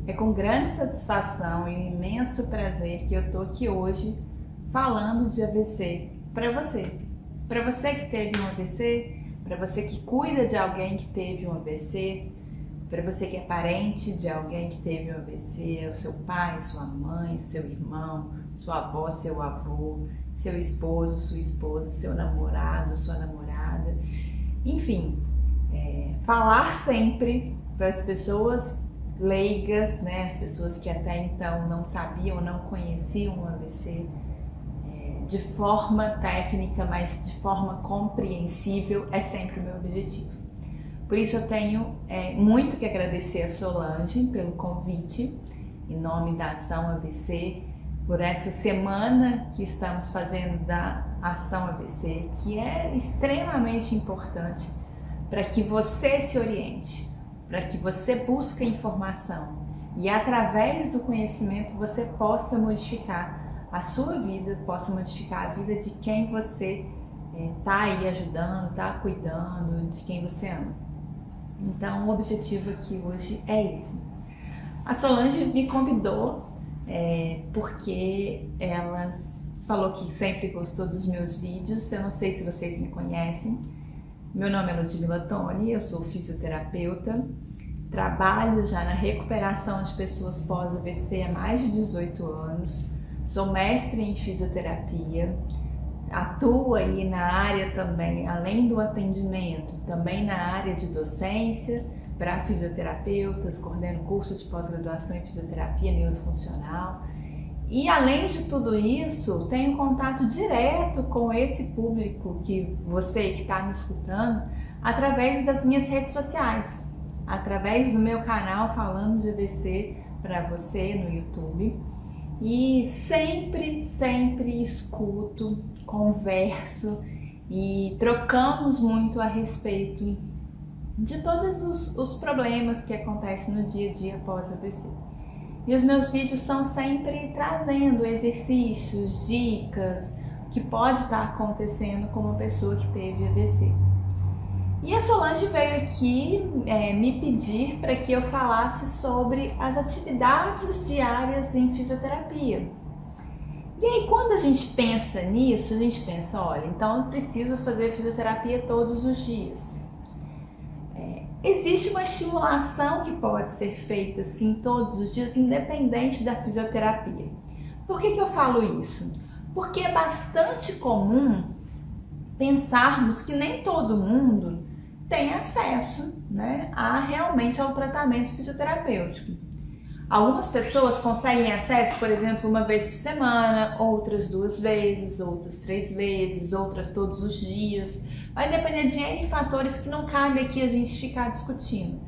É com grande satisfação e imenso prazer que eu estou aqui hoje falando de AVC para você. Para você que teve um AVC, para você que cuida de alguém que teve um AVC, para você que é parente de alguém que teve um AVC, o seu pai, sua mãe, seu irmão, sua avó, seu avô, seu esposo, sua esposa, seu namorado, sua namorada. Enfim, falar sempre para as pessoas leigas, né, as pessoas que até então não sabiam, não conheciam o AVC, de forma técnica, mas de forma compreensível, é sempre o meu objetivo. Por isso eu tenho muito que agradecer a Solange pelo convite, em nome da Ação AVC, por essa semana que estamos fazendo da Ação AVC, que é extremamente importante para que você se oriente, para que você busque informação e através do conhecimento você possa modificar a sua vida, possa modificar a vida de quem você está aí ajudando, está cuidando, de quem você ama. Então o objetivo aqui hoje é esse. A Solange me convidou porque ela falou que sempre gostou dos meus vídeos. Eu não sei se vocês me conhecem. Meu nome é Ludmila Toni, eu sou fisioterapeuta, trabalho já na recuperação de pessoas pós-AVC há mais de 18 anos, sou mestre em fisioterapia, atuo aí na área também, além do atendimento, também na área de docência para fisioterapeutas, coordeno curso de pós-graduação em fisioterapia neurofuncional. E além de tudo isso, tenho contato direto com esse público que você que está me escutando através das minhas redes sociais, através do meu canal Falando de AVC para você no YouTube. E sempre escuto, converso e trocamos muito a respeito de todos os problemas que acontecem no dia a dia após AVC. E os meus vídeos são sempre trazendo exercícios, dicas, que pode estar acontecendo com uma pessoa que teve AVC. E a Solange veio aqui me pedir para que eu falasse sobre as atividades diárias em fisioterapia. E aí quando a gente pensa nisso, a gente pensa, olha, então eu preciso fazer fisioterapia todos os dias. Existe uma estimulação que pode ser feita sim todos os dias, independente da fisioterapia. Por que eu falo isso? Porque é bastante comum pensarmos que nem todo mundo tem acesso, né, realmente ao tratamento fisioterapêutico. Algumas pessoas conseguem acesso, por exemplo, uma vez por semana, outras 2 vezes, outras 3 vezes, outras todos os dias. Vai depender de N fatores que não cabe aqui a gente ficar discutindo.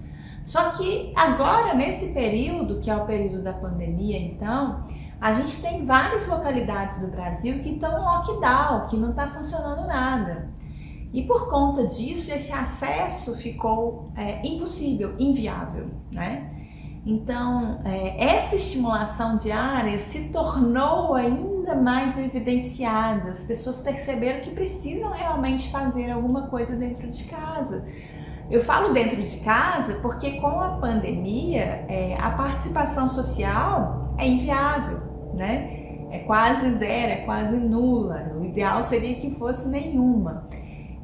Só que agora, nesse período, que é o período da pandemia, então, a gente tem várias localidades do Brasil que estão em lockdown, que não está funcionando nada. E por conta disso, esse acesso ficou impossível, inviável, né? Então, essa estimulação diária se tornou ainda mais evidenciada. As pessoas perceberam que precisam realmente fazer alguma coisa dentro de casa. Eu falo dentro de casa porque com a pandemia, a participação social é inviável, né? É quase zero, é quase nula. O ideal seria que fosse nenhuma.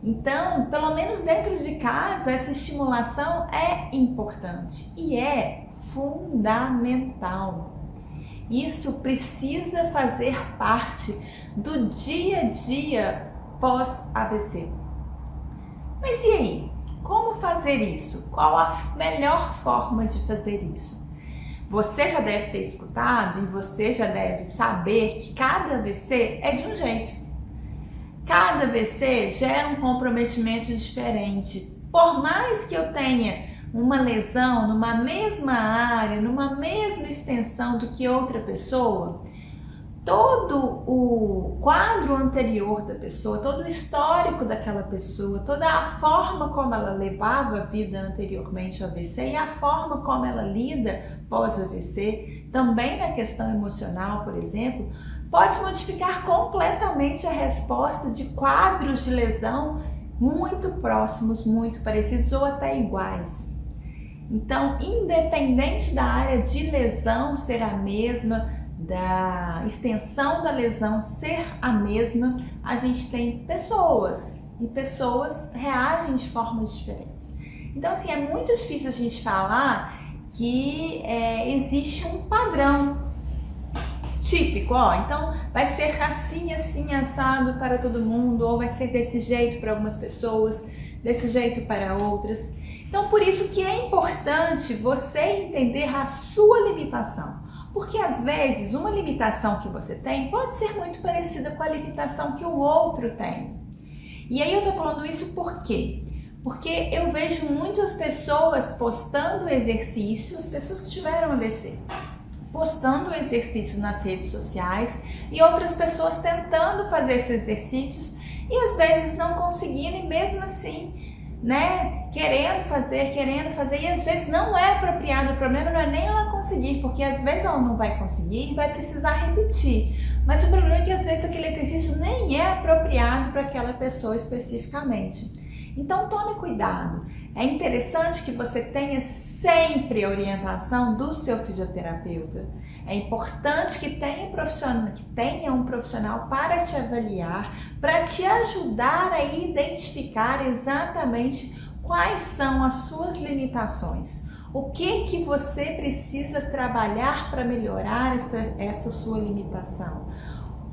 Então, pelo menos dentro de casa, essa estimulação é importante e é fundamental. Isso precisa fazer parte do dia a dia pós-AVC. Mas e aí? Como fazer isso? Qual a melhor forma de fazer isso? Você já deve ter escutado e você já deve saber que cada AVC é de um jeito. Cada AVC gera um comprometimento diferente. Por mais que eu tenha uma lesão numa mesma área, numa mesma extensão do que outra pessoa, todo o quadro anterior da pessoa, todo o histórico daquela pessoa, toda a forma como ela levava a vida anteriormente ao AVC e a forma como ela lida pós-AVC, também na questão emocional, por exemplo, pode modificar completamente a resposta de quadros de lesão muito próximos, muito parecidos ou até iguais. Então, independente da área de lesão ser a mesma, da extensão da lesão ser a mesma, a gente tem pessoas e pessoas reagem de formas diferentes. Então, assim, é muito difícil a gente falar que existe um padrão típico, ó, então vai ser assim, assim, assado para todo mundo, ou vai ser desse jeito para algumas pessoas, desse jeito para outras. Então, por isso que é importante você entender a sua limitação, porque às vezes uma limitação que você tem pode ser muito parecida com a limitação que o outro tem. E aí eu tô falando isso por quê? Porque eu vejo muitas pessoas postando exercícios, pessoas que tiveram AVC, postando exercícios nas redes sociais e outras pessoas tentando fazer esses exercícios e às vezes não conseguindo e mesmo assim, né, querendo fazer e às vezes não é apropriado. O problema não é nem ela conseguir, porque às vezes ela não vai conseguir e vai precisar repetir. Mas o problema é que às vezes aquele exercício nem é apropriado para aquela pessoa especificamente. Então tome cuidado. É interessante que você tenha sempre a orientação do seu fisioterapeuta. É importante que tenha um profissional para te avaliar, para te ajudar a identificar exatamente quais são as suas limitações. O que você precisa trabalhar para melhorar essa sua limitação?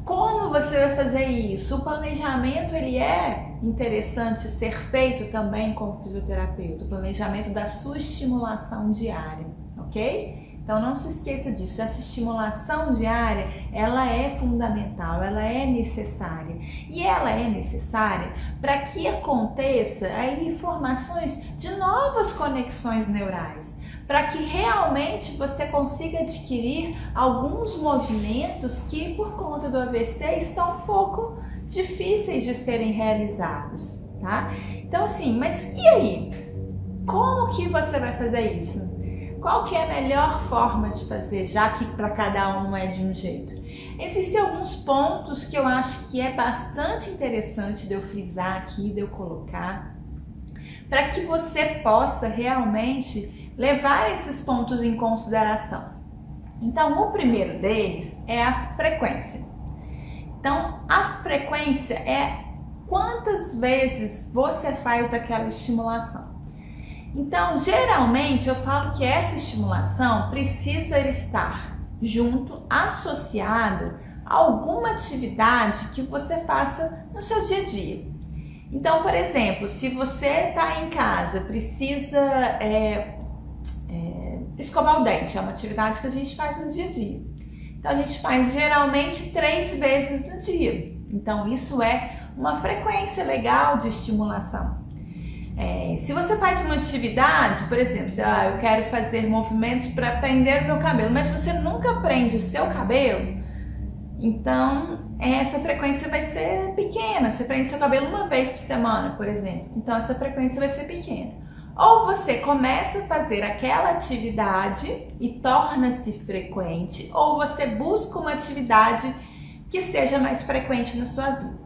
Como você vai fazer isso? O planejamento ele é interessante ser feito também com o fisioterapeuta, o planejamento da sua estimulação diária, ok? Então não se esqueça disso, essa estimulação diária, ela é fundamental, ela é necessária. E ela é necessária para que aconteça aí formações de novas conexões neurais, para que realmente você consiga adquirir alguns movimentos que por conta do AVC estão um pouco difíceis de serem realizados, tá? Então assim, mas e aí? Como que você vai fazer isso? Qual que é a melhor forma de fazer, já que para cada um é de um jeito? Existem alguns pontos que eu acho que é bastante interessante de eu frisar aqui, de eu colocar, para que você possa realmente levar esses pontos em consideração. Então, o primeiro deles é a frequência. Então, a frequência é quantas vezes você faz aquela estimulação. Então, geralmente eu falo que essa estimulação precisa estar junto, associada a alguma atividade que você faça no seu dia a dia. Então, por exemplo, se você está em casa, precisa escovar o dente, é uma atividade que a gente faz no dia a dia. Então, a gente faz geralmente 3 vezes no dia. Então, isso é uma frequência legal de estimulação. Se você faz uma atividade, por exemplo, eu quero fazer movimentos para prender o meu cabelo, mas você nunca prende o seu cabelo, então essa frequência vai ser pequena. Você prende o seu cabelo uma vez por semana, por exemplo, então essa frequência vai ser pequena. Ou você começa a fazer aquela atividade e torna-se frequente, ou você busca uma atividade que seja mais frequente na sua vida.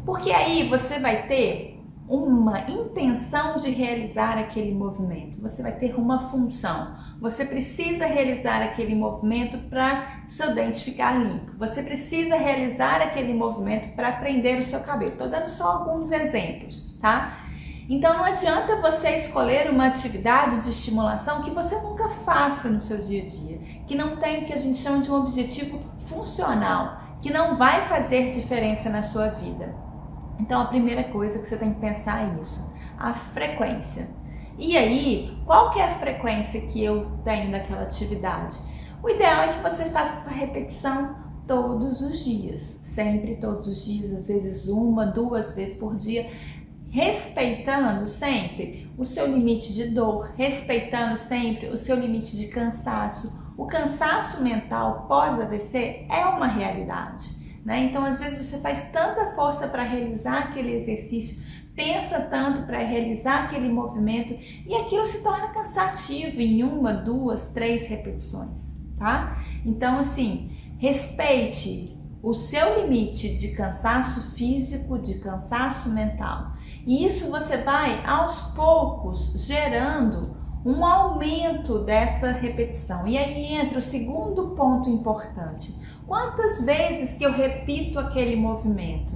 Porque aí você vai ter uma intenção de realizar aquele movimento, você vai ter uma função. Você precisa realizar aquele movimento para seu dente ficar limpo. Você precisa realizar aquele movimento para prender o seu cabelo. Estou dando só alguns exemplos, tá? Então não adianta você escolher uma atividade de estimulação que você nunca faça no seu dia a dia, que não tem o que a gente chama de um objetivo funcional, que não vai fazer diferença na sua vida. Então a primeira coisa que você tem que pensar é isso, a frequência. E aí, qual que é a frequência que eu tenho daquela atividade? O ideal é que você faça essa repetição todos os dias, sempre todos os dias, às vezes 1, 2 vezes por dia, respeitando sempre o seu limite de dor, respeitando sempre o seu limite de cansaço. O cansaço mental pós-AVC é uma realidade. Então, às vezes você faz tanta força para realizar aquele exercício, pensa tanto para realizar aquele movimento e aquilo se torna cansativo em 1, 2, 3 repetições, tá? Então, assim, respeite o seu limite de cansaço físico, de cansaço mental. E isso você vai, aos poucos, gerando um aumento dessa repetição. E aí entra o segundo ponto importante. Quantas vezes que eu repito aquele movimento,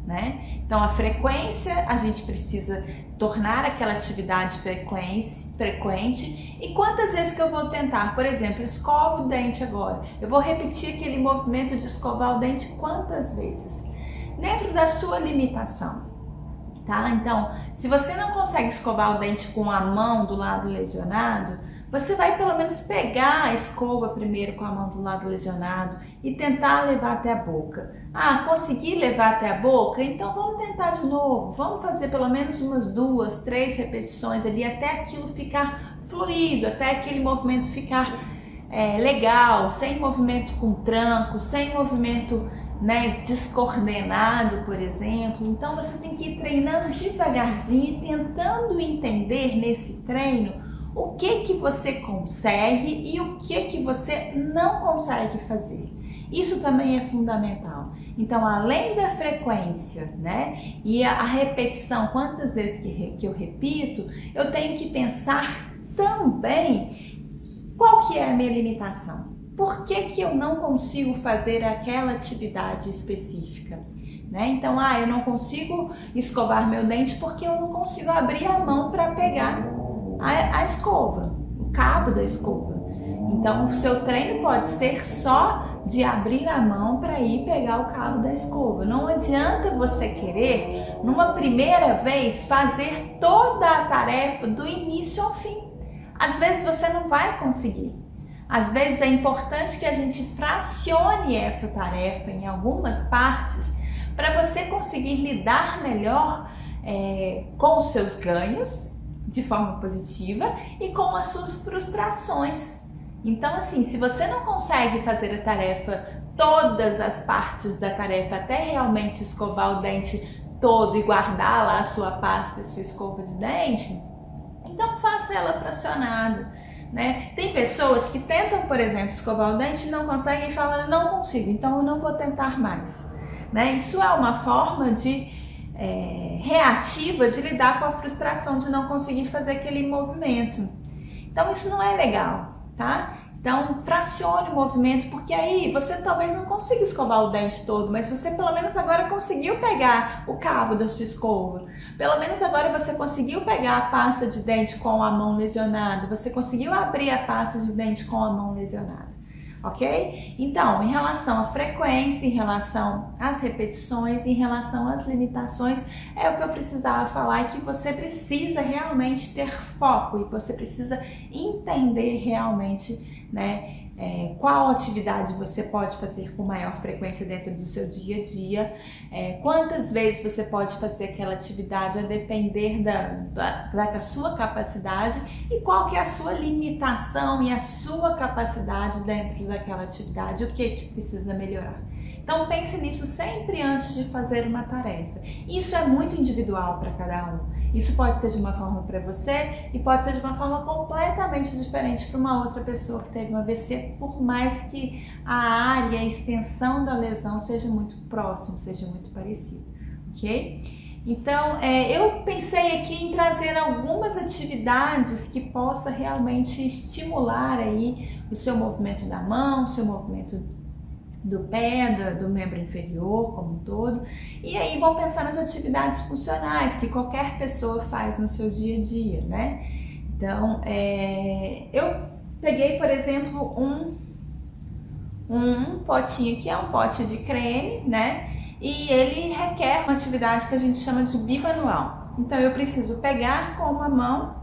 né? Então a frequência, a gente precisa tornar aquela atividade frequente. E quantas vezes que eu vou tentar, por exemplo, escovo o dente agora. Eu vou repetir aquele movimento de escovar o dente quantas vezes? Dentro da sua limitação. Tá? Então, se você não consegue escovar o dente com a mão do lado lesionado, você vai pelo menos pegar a escova primeiro com a mão do lado lesionado e tentar levar até a boca. Ah, consegui levar até a boca? Então vamos tentar de novo. Vamos fazer pelo menos umas 2, 3 repetições ali até aquilo ficar fluido, até aquele movimento ficar legal, sem movimento com tranco, sem movimento, né, descoordenado, por exemplo. Então você tem que ir treinando devagarzinho e tentando entender nesse treino o que você consegue e o que você não consegue fazer. Isso também é fundamental. Então, além da frequência, né, e a repetição, quantas vezes que eu repito, eu tenho que pensar também qual que é a minha limitação. Por que eu não consigo fazer aquela atividade específica? Né? Então, eu não consigo escovar meu dente porque eu não consigo abrir a mão para pegar a escova, o cabo da escova. Então, o seu treino pode ser só de abrir a mão para ir pegar o cabo da escova. Não adianta você querer, numa primeira vez, fazer toda a tarefa do início ao fim. Às vezes você não vai conseguir. Às vezes é importante que a gente fracione essa tarefa em algumas partes para você conseguir lidar melhor com os seus ganhos de forma positiva e com as suas frustrações. Então, assim, se você não consegue fazer a tarefa, todas as partes da tarefa, até realmente escovar o dente todo e guardar lá a sua pasta, a sua escova de dente, então faça ela fracionada. Né? Tem pessoas que tentam, por exemplo, escovar o dente e não conseguem e falam, não consigo, então eu não vou tentar mais. Né? Isso é uma forma reativa de lidar com a frustração de não conseguir fazer aquele movimento. Então isso não é legal, tá? Então fracione o movimento, porque aí você talvez não consiga escovar o dente todo, mas você pelo menos agora conseguiu pegar o cabo da sua escova. Pelo menos agora você conseguiu pegar a pasta de dente com a mão lesionada, você conseguiu abrir a pasta de dente com a mão lesionada. Ok? Então, em relação à frequência, em relação às repetições, em relação às limitações, é o que eu precisava falar, é que você precisa realmente ter foco e você precisa entender realmente, né, qual atividade você pode fazer com maior frequência dentro do seu dia a dia, quantas vezes você pode fazer aquela atividade a depender da sua capacidade e qual que é a sua limitação e a sua capacidade dentro daquela atividade, o que precisa melhorar. Então pense nisso sempre antes de fazer uma tarefa. Isso é muito individual para cada um. Isso pode ser de uma forma para você e pode ser de uma forma completamente diferente para uma outra pessoa que teve um AVC, por mais que a área, a extensão da lesão seja muito próximo, seja muito parecido, ok? Então, eu pensei aqui em trazer algumas atividades que possa realmente estimular aí o seu movimento da mão, o seu movimento do pé, do membro inferior como um todo. E aí vamos pensar nas atividades funcionais que qualquer pessoa faz no seu dia a dia, né? Então, eu peguei, por exemplo, um potinho que é um pote de creme, né? E ele requer uma atividade que a gente chama de bimanual. Então, eu preciso pegar com uma mão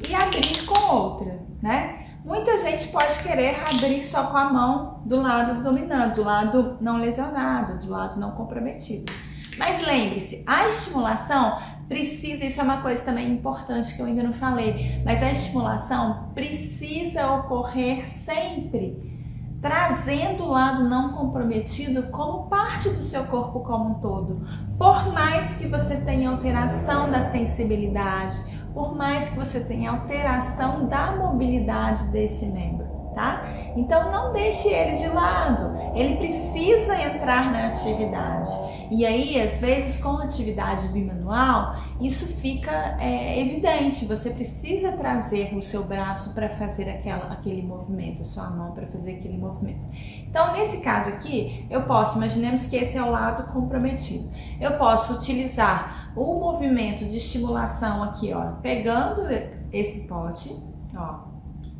e abrir com outra, né? Muita gente pode querer abrir só com a mão do lado dominante, do lado não lesionado, do lado não comprometido. Mas lembre-se, a estimulação precisa, isso é uma coisa também importante que eu ainda não falei, mas a estimulação precisa ocorrer sempre trazendo o lado não comprometido como parte do seu corpo como um todo. Por mais que você tenha alteração da sensibilidade, por mais que você tenha alteração da mobilidade desse membro, tá? Então não deixe ele de lado, ele precisa entrar na atividade. E aí, às vezes, com atividade bimanual, isso fica evidente, você precisa trazer o seu braço para fazer aquele movimento, a sua mão para fazer aquele movimento. Então, nesse caso aqui, eu posso, imaginemos que esse é o lado comprometido, eu posso utilizar o movimento de estimulação aqui, ó, pegando esse pote, ó,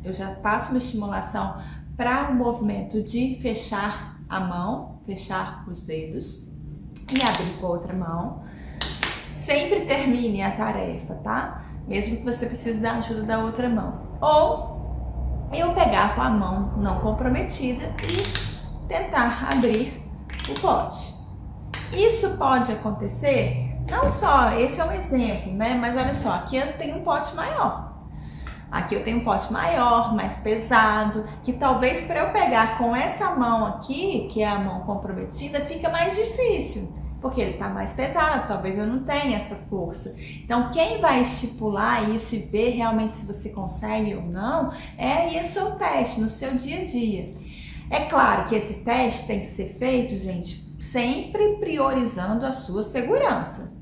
eu já faço uma estimulação para o movimento de fechar a mão, fechar os dedos e abrir com a outra mão. Sempre termine a tarefa, tá? Mesmo que você precise da ajuda da outra mão. Ou eu pegar com a mão não comprometida e tentar abrir o pote. Isso pode acontecer, não só, esse é um exemplo, né? Mas olha só, aqui eu tenho um pote maior. Aqui eu tenho um pote maior, mais pesado, que talvez para eu pegar com essa mão aqui, que é a mão comprometida, fica mais difícil, porque ele está mais pesado, talvez eu não tenha essa força. Então, quem vai estipular isso e ver realmente se você consegue ou não, é isso o teste no seu dia a dia. É claro que esse teste tem que ser feito, gente, sempre priorizando a sua segurança.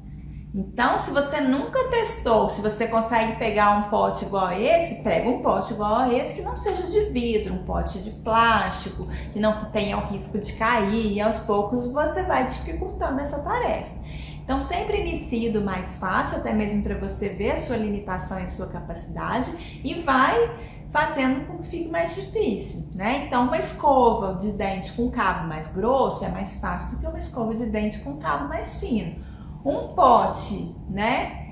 Então, se você nunca testou, se você consegue pegar um pote igual a esse, pega um pote igual a esse que não seja de vidro, um pote de plástico, que não tenha o risco de cair, e aos poucos você vai dificultando essa tarefa. Então, sempre inicie do mais fácil, até mesmo para você ver a sua limitação e a sua capacidade, e vai fazendo com que fique mais difícil, né? Então, uma escova de dente com cabo mais grosso é mais fácil do que uma escova de dente com cabo mais fino. Um pote, né,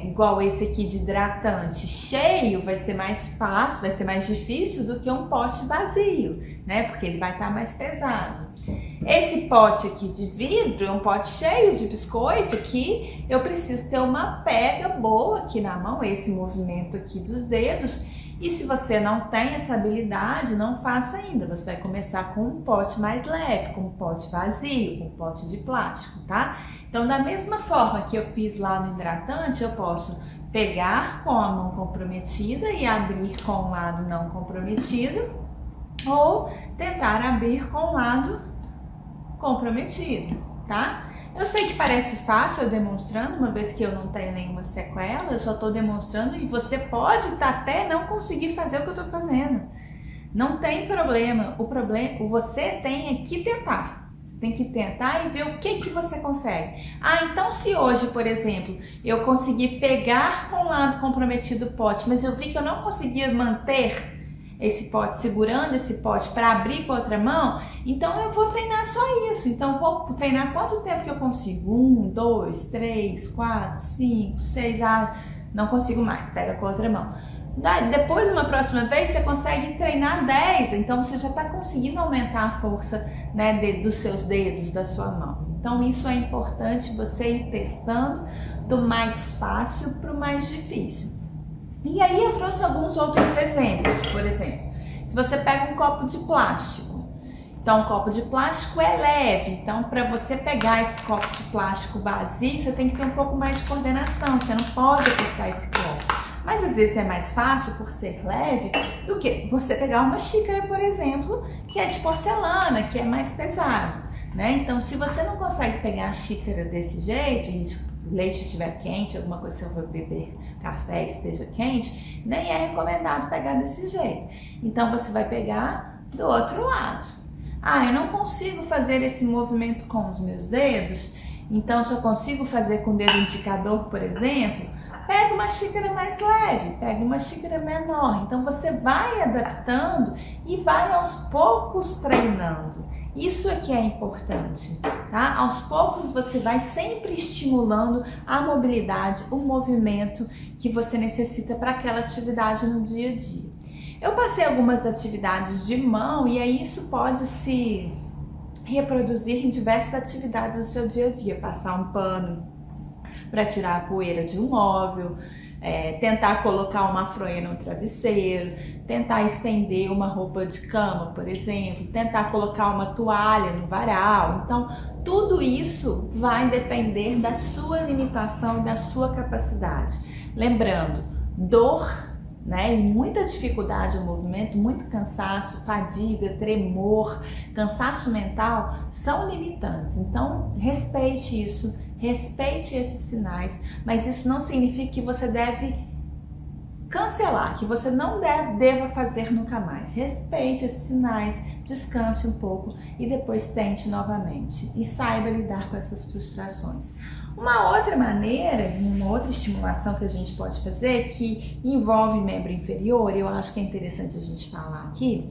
igual esse aqui de hidratante, cheio, vai ser mais fácil, vai ser mais difícil do que um pote vazio, né, porque ele vai estar mais pesado. Esse pote aqui de vidro é um pote cheio de biscoito que eu preciso ter uma pega boa aqui na mão, esse movimento aqui dos dedos. E se você não tem essa habilidade, não faça ainda. Você vai começar com um pote mais leve, com um pote vazio, com um pote de plástico, tá? Então, da mesma forma que eu fiz lá no hidratante, eu posso pegar com a mão comprometida e abrir com o lado não comprometido, ou tentar abrir com o lado comprometido, tá? Eu sei que parece fácil eu demonstrando, uma vez que eu não tenho nenhuma sequela, eu só estou demonstrando e você pode até não conseguir fazer o que eu estou fazendo. Não tem problema, você tem que tentar. Você tem que tentar e ver o que você consegue. Ah, então se hoje, por exemplo, eu conseguir pegar com o lado comprometido o pote, mas eu vi que eu não conseguia manter esse pote, segurando esse pote para abrir com a outra mão, então eu vou treinar só isso. Então vou treinar quanto tempo que eu consigo? 1, 2, 3, 4, 5, 6, não consigo mais, pega com a outra mão. Depois, uma próxima vez, você consegue treinar 10, então você já está conseguindo aumentar a força, né, dos seus dedos, da sua mão. Então isso é importante você ir testando do mais fácil para o mais difícil. E aí eu trouxe alguns outros exemplos. Por exemplo, se você pega um copo de plástico, então um copo de plástico é leve, então para você pegar esse copo de plástico vazio, você tem que ter um pouco mais de coordenação, você não pode apertar esse copo. Mas às vezes é mais fácil, por ser leve, do que você pegar uma xícara, por exemplo, que é de porcelana, que é mais pesado, né? Então, se você não consegue pegar a xícara desse jeito, e se o leite estiver quente, alguma coisa que você for beber café esteja quente, nem é recomendado pegar desse jeito. Então, você vai pegar do outro lado. Ah, eu não consigo fazer esse movimento com os meus dedos, então só consigo fazer com o dedo indicador, por exemplo. Pega uma xícara mais leve, pega uma xícara menor. Então você vai adaptando e vai aos poucos treinando. Isso aqui é importante, tá? Aos poucos você vai sempre estimulando a mobilidade, o movimento que você necessita para aquela atividade no dia a dia. Eu passei algumas atividades de mão e aí isso pode se reproduzir em diversas atividades do seu dia a dia. Passar um pano para tirar a poeira de um móvel, tentar colocar uma fronha no travesseiro, tentar estender uma roupa de cama, por exemplo, tentar colocar uma toalha no varal. Então, tudo isso vai depender da sua limitação e da sua capacidade. Lembrando, dor né? E muita dificuldade ao movimento, muito cansaço, fadiga, tremor, cansaço mental são limitantes. Então, respeite isso, respeite esses sinais, mas isso não significa que você deve cancelar, que você não deva fazer nunca mais. Respeite esses sinais, descanse um pouco e depois tente novamente e saiba lidar com essas frustrações. Uma outra maneira, uma outra estimulação que a gente pode fazer, que envolve membro inferior, eu acho que é interessante a gente falar aqui,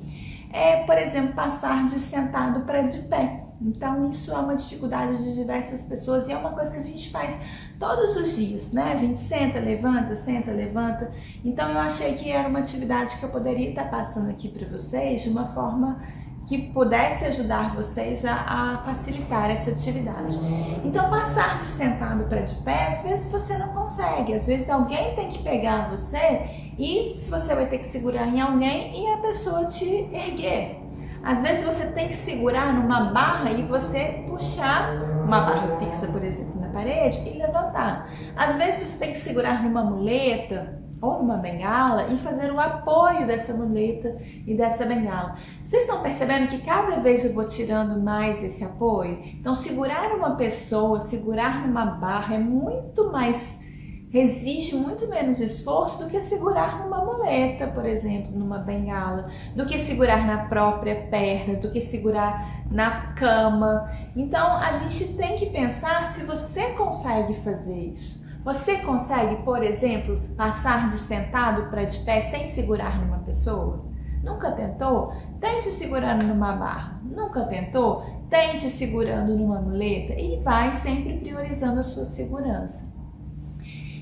é, por exemplo, passar de sentado para de pé. Então isso é uma dificuldade de diversas pessoas e é uma coisa que a gente faz todos os dias, né? A gente senta, levanta. Então eu achei que era uma atividade que eu poderia estar passando aqui para vocês de uma forma que pudesse ajudar vocês a facilitar essa atividade. Então passar de sentado para de pé, às vezes você não consegue, às vezes alguém tem que pegar você e se você vai ter que segurar em alguém e a pessoa te erguer. Às vezes você tem que segurar numa barra e você puxar uma barra fixa, por exemplo, na parede e levantar. Às vezes você tem que segurar numa muleta ou numa bengala e fazer o apoio dessa muleta e dessa bengala. Vocês estão percebendo que cada vez eu vou tirando mais esse apoio? Então segurar uma pessoa, segurar numa barra exige muito menos esforço do que segurar numa muleta, por exemplo, numa bengala, do que segurar na própria perna, do que segurar na cama. Então a gente tem que pensar se você consegue fazer isso. Você consegue, por exemplo, passar de sentado para de pé sem segurar numa pessoa? Nunca tentou? Tente segurando numa barra. Nunca tentou? Tente segurando numa muleta e vai sempre priorizando a sua segurança.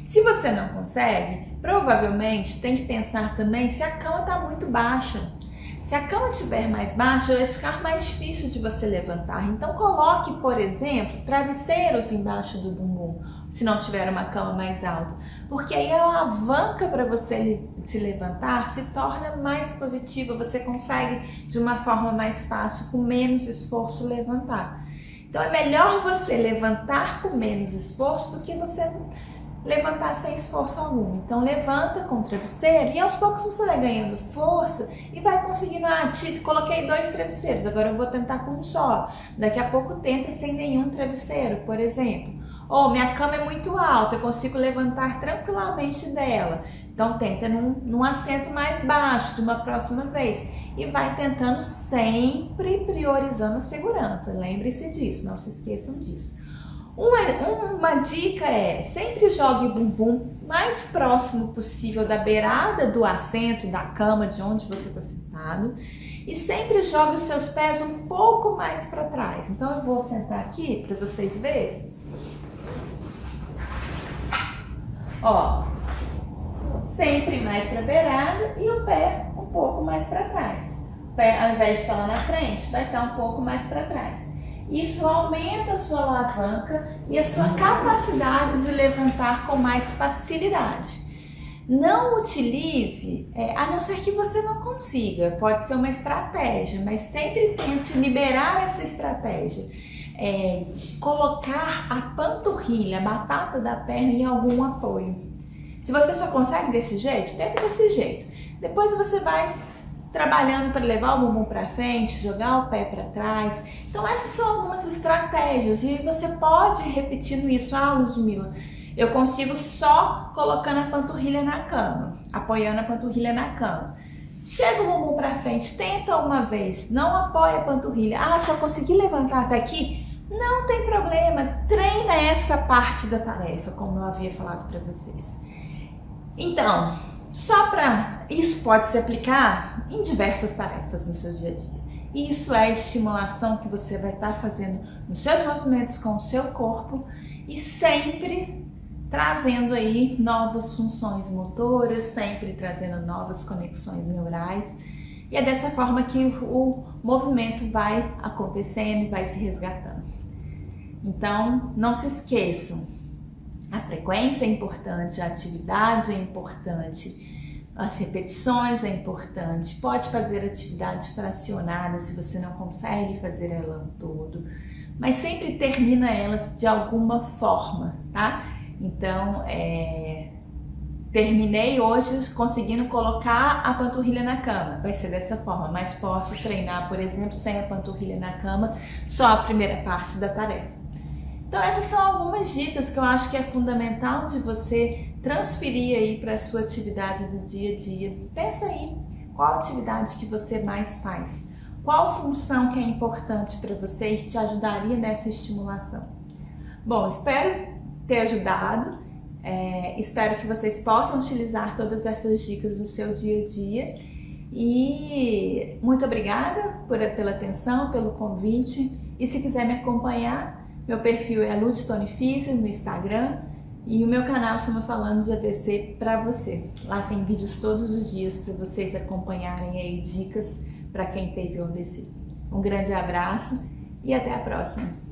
Se você não consegue, provavelmente tem que pensar também se a cama está muito baixa. Se a cama estiver mais baixa, vai ficar mais difícil de você levantar. Então coloque, por exemplo, travesseiros embaixo do bumbum, se não tiver uma cama mais alta. Porque aí a alavanca para você se levantar se torna mais positiva, você consegue de uma forma mais fácil, com menos esforço, levantar. Então é melhor você levantar com menos esforço do que você levantar sem esforço algum. Então levanta com o travesseiro e aos poucos você vai ganhando força e vai conseguindo, coloquei 2 travesseiros, agora eu vou tentar com um só. Daqui a pouco tenta sem nenhum travesseiro, por exemplo. Ou minha cama é muito alta, eu consigo levantar tranquilamente dela. Então tenta num assento mais baixo de uma próxima vez. E vai tentando sempre priorizando a segurança. Lembre-se disso, não se esqueçam disso. Uma dica é, sempre jogue o bumbum mais próximo possível da beirada do assento, da cama, de onde você está sentado. E sempre jogue os seus pés um pouco mais para trás. Então eu vou sentar aqui para vocês verem. Ó, sempre mais para a beirada e o pé um pouco mais para trás. O pé, ao invés de estar lá na frente, vai estar um pouco mais para trás. Isso aumenta a sua alavanca e a sua capacidade de levantar com mais facilidade. Não utilize, a não ser que você não consiga, pode ser uma estratégia, mas sempre tente liberar essa estratégia. De colocar a panturrilha, a batata da perna em algum apoio. Se você só consegue desse jeito, tenta desse jeito. Depois você vai trabalhando para levar o bumbum para frente, jogar o pé para trás. Então essas são algumas estratégias e você pode ir repetindo isso. Ludmila, eu consigo só colocando a panturrilha na cama, apoiando a panturrilha na cama. Chega o bumbum para frente, tenta uma vez, não apoia a panturrilha. Só consegui levantar até aqui? Não tem problema, treina essa parte da tarefa, como eu havia falado para vocês. Então, isso pode se aplicar em diversas tarefas no seu dia a dia. Isso é a estimulação que você vai estar fazendo nos seus movimentos com o seu corpo e sempre trazendo aí novas funções motoras, sempre trazendo novas conexões neurais. E é dessa forma que o movimento vai acontecendo e vai se resgatando. Então, não se esqueçam, a frequência é importante, a atividade é importante, as repetições é importante. Pode fazer atividade fracionada se você não consegue fazer ela todo, mas sempre termina elas de alguma forma, tá? Então, terminei hoje conseguindo colocar a panturrilha na cama, vai ser dessa forma, mas posso treinar, por exemplo, sem a panturrilha na cama, só a primeira parte da tarefa. Então essas são algumas dicas que eu acho que é fundamental de você transferir aí para a sua atividade do dia a dia. Pensa aí, qual atividade que você mais faz? Qual função que é importante para você e que te ajudaria nessa estimulação? Bom, espero ter ajudado, espero que vocês possam utilizar todas essas dicas no seu dia a dia e muito obrigada pela atenção, pelo convite, e se quiser me acompanhar, meu perfil é Lud Tonifício no Instagram e o meu canal chama Falando de AVC para você. Lá tem vídeos todos os dias para vocês acompanharem aí dicas para quem teve o AVC. Um grande abraço e até a próxima!